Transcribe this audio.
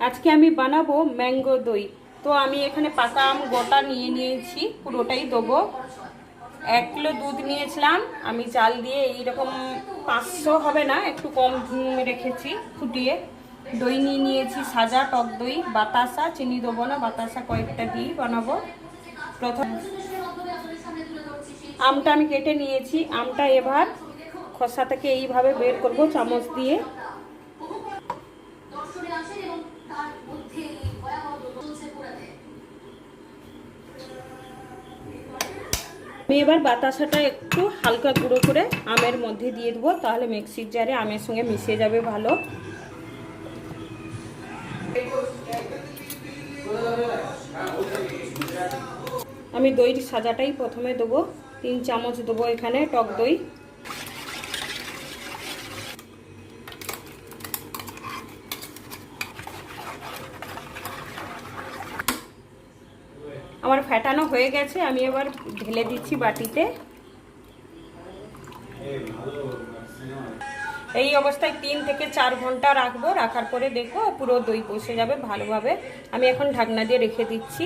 আজকে আমি বানাবো ম্যাঙ্গো দই। তো আমি এখানে পাকা আম গোটা নিয়ে নিয়েছি, পুরোটাই দেবো। 1 কিলো দুধ নিয়েছিলাম আমি, চাল দিয়ে এইরকম 500 হবে না, একটু কম রেখেছি ফুটিয়ে। দই নিয়ে নিয়েছি সাজা টক দই, বাতাসা, চিনি দেবো না, বাতাসা কয়েকটা দিয়ে বানাবো। প্রথম আমটা আমি কেটে নিয়েছি, আমটা এবার খোসা থেকে এইভাবে বের করব চামচ দিয়ে। আমি এবার বাতাসাটা একটু হালকা গুঁড়ো করে আমের মধ্যে দিয়ে দেবো, তাহলে মিক্সির জারে আমের সঙ্গে মিশে যাবে ভালো। আমি দইয়ের সাজাটাই প্রথমে দেবো, 3 চামচ দেবো এখানে টক দই। আমার ফেটানো হয়ে গেছে, আমি এবার ঢেলে দিচ্ছি বাটিতে। এই অবস্থায় 3 থেকে 4 ঘন্টা রাখবো, রাখার পরে দেখো পুরো দই বসে যাবে ভালোভাবে। আমি এখন ঢাকনা দিয়ে রেখে দিচ্ছি।